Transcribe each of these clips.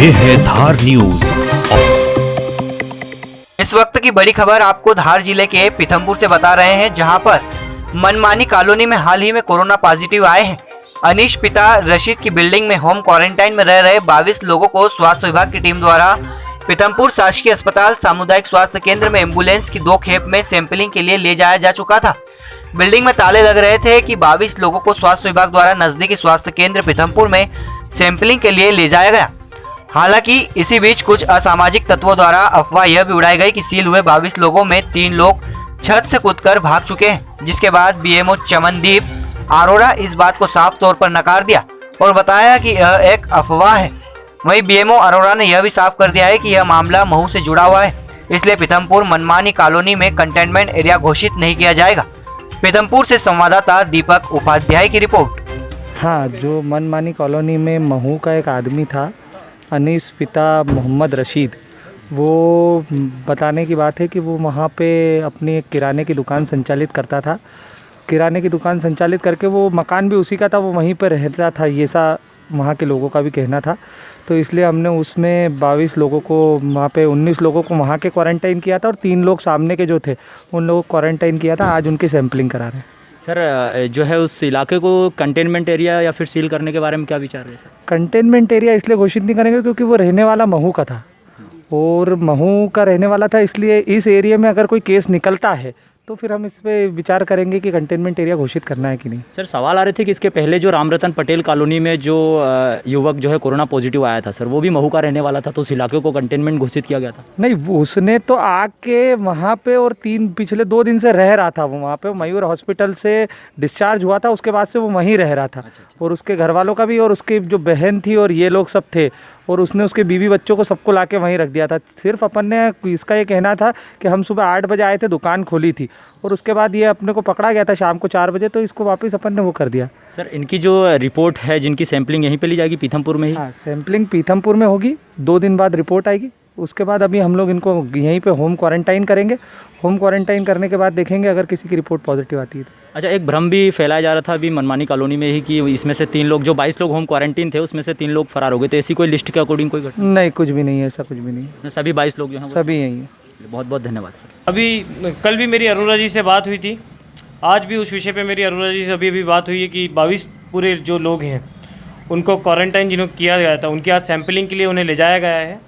ये है धार न्यूज। इस वक्त की बड़ी खबर आपको धार जिले के पीथमपुर से बता रहे हैं, जहां पर मनमानी कॉलोनी में हाल ही में कोरोना पॉजिटिव आए हैं। अनीश पिता रशीद की बिल्डिंग में होम क्वारंटाइन में रह रहे 22 लोगों को स्वास्थ्य विभाग की टीम द्वारा पीथमपुर शासकीय अस्पताल सामुदायिक स्वास्थ्य केंद्र में एम्बुलेंस की 2 खेप में सैंपलिंग के लिए ले जाया जा चुका था। बिल्डिंग में ताले लग रहे थे कि 22 लोगों को स्वास्थ्य विभाग द्वारा नजदीकी स्वास्थ्य केंद्र पीथमपुर में सैंपलिंग के लिए ले जाया गया। हालांकि इसी बीच कुछ असामाजिक तत्वों द्वारा अफवाह यह भी उड़ाई गई कि सील हुए 22 लोगों में 3 लोग छत से कूदकर भाग चुके हैं, जिसके बाद बीएमओ चमनदीप अरोड़ा इस बात को साफ तौर पर नकार दिया और बताया कि यह एक अफवाह है। वहीं बीएमओ अरोड़ा ने यह भी साफ कर दिया है कि यह मामला महू से जुड़ा हुआ है, इसलिए पीथमपुर मनमानी कॉलोनी में कंटेनमेंट एरिया घोषित नहीं किया जाएगा। पीथमपुर से संवाददाता दीपक उपाध्याय की रिपोर्ट। हाँ, जो मनमानी कॉलोनी में महू का एक आदमी था, अनीस पिता मोहम्मद रशीद, वो बताने की बात है कि वो वहाँ पे अपनी एक किराने की दुकान संचालित करता था। किराने की दुकान संचालित करके वो मकान भी उसी का था, वो वहीं पर रहता था, ये सा वहाँ के लोगों का भी कहना था। तो इसलिए हमने उसमें 22 लोगों को वहाँ पे 19 लोगों को वहाँ के क्वारंटाइन किया था और 3 लोग सामने के जो थे उन लोगों को क्वारंटाइन किया था। आज उनकी सैंपलिंग करा रहे हैं। सर, जो है उस इलाके को कंटेनमेंट एरिया या फिर सील करने के बारे में क्या विचार है सर? कंटेनमेंट एरिया इसलिए घोषित नहीं करेंगे क्योंकि वो रहने वाला महू का था और महू का रहने वाला था, इसलिए इस एरिया में अगर कोई केस निकलता है तो फिर हम इस पर विचार करेंगे कि कंटेनमेंट एरिया घोषित करना है कि नहीं। सर, सवाल आ रहे थे कि इसके पहले जो रामरतन पटेल कॉलोनी में जो युवक जो है कोरोना पॉजिटिव आया था सर, वो भी महू का रहने वाला था, तो उस इलाके को कंटेनमेंट घोषित किया गया था? नहीं, उसने तो आके वहाँ पे और पिछले 2 दिन से रह रहा था। वो वहाँ पे मयूर हॉस्पिटल से डिस्चार्ज हुआ था, उसके बाद से वो वहीं रह रहा था। और उसके घर वालों का भी और उसकी जो बहन थी और ये लोग सब थे, और उसने उसके बीवी बच्चों को सबको लाके वहीं रख दिया था। सिर्फ अपन ने इसका ये कहना था कि हम सुबह 8 बजे आए थे, दुकान खोली थी और उसके बाद ये अपने को पकड़ा गया था शाम को 4 बजे, तो इसको वापस अपन ने वो कर दिया। सर, इनकी जो रिपोर्ट है, जिनकी सैंपलिंग यहीं पे ली जाएगी पीथमपुर में ही? हाँ, सैंपलिंग पीथमपुर में होगी, 2 दिन बाद रिपोर्ट आएगी। उसके बाद अभी हम लोग इनको यहीं पे होम क्वारंटाइन करेंगे। होम क्वारंटाइन करने के बाद देखेंगे अगर किसी की रिपोर्ट पॉजिटिव आती है तो। अच्छा, एक भ्रम भी फैलाया जा रहा था अभी मनमानी कॉलोनी में ही कि इसमें से 3 लोग, जो 22 लोग होम क्वारंटीन थे उसमें से 3 लोग फरार हो गए, तो ऐसी कोई लिस्ट के अकॉर्डिंग कोई घटना? नहीं, कुछ भी नहीं है, ऐसा कुछ भी नहीं है। सभी 22 लोग जो हैं सभी यही है। बहुत बहुत धन्यवाद सर। अभी कल भी मेरी अरोड़ा जी से बात हुई थी, आज भी उस विषय पे मेरी अरोड़ा जी से अभी बात हुई है कि 22 पूरे जो लोग हैं उनको क्वारंटाइन जिन्होंने किया गया था, उनके आज सैंपलिंग के लिए उन्हें ले जाया गया है।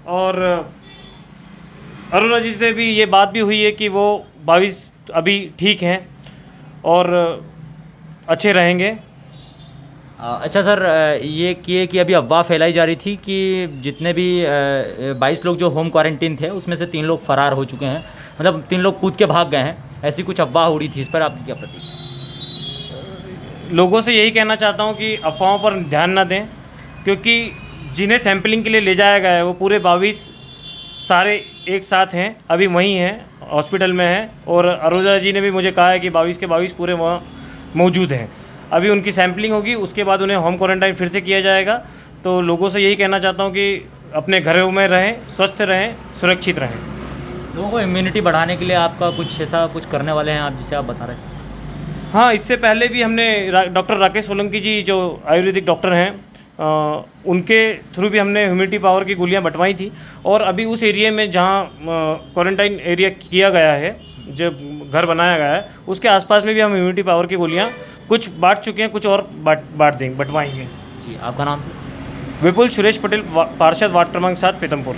और अरोड़ा जी से भी ये बात भी हुई है कि वो 22 अभी ठीक हैं और अच्छे रहेंगे। अच्छा सर, ये कि अभी अफवाह फैलाई जा रही थी कि जितने भी 22 लोग जो होम क्वारंटीन थे उसमें से 3 लोग फरार हो चुके हैं, मतलब 3 लोग कूद के भाग गए हैं, ऐसी कुछ अफवाह उड़ी थी। इस पर आपकी क्या प्रतिक्रिया? लोगों से यही कहना चाहता हूँ कि अफवाहों पर ध्यान ना दें, क्योंकि जिन्हें सैंपलिंग के लिए ले जाया गया है वो पूरे 22 सारे एक साथ हैं, अभी वहीं हैं, हॉस्पिटल में हैं। और अरोड़ा जी ने भी मुझे कहा है कि 22 के 22 पूरे वहाँ मौजूद हैं। अभी उनकी सैंपलिंग होगी, उसके बाद उन्हें होम क्वारंटाइन फिर से किया जाएगा। तो लोगों से यही कहना चाहता हूँ कि अपने घरों में रहें, स्वस्थ रहें, सुरक्षित रहें। लोगों को इम्यूनिटी बढ़ाने के लिए आपका कुछ ऐसा कुछ करने वाले हैं आप, जिसे आप बता रहे हैं? हाँ, इससे पहले भी हमने डॉक्टर राकेश सोलंकी जी जो आयुर्वेदिक डॉक्टर हैं, उनके थ्रू भी हमने ह्यूमिडिटी पावर की गोलियां बंटवाई थी। और अभी उस एरिया में जहाँ क्वारंटाइन एरिया किया गया है, जब घर बनाया गया है, उसके आसपास में भी हम ह्यूमिडिटी पावर की गोलियां कुछ बांट चुके हैं, कुछ और बंटवाएंगे। जी, आपका नाम? विपुल सुरेश पटेल, पार्षद वार्ड क्रमांक 7 पीथमपुर।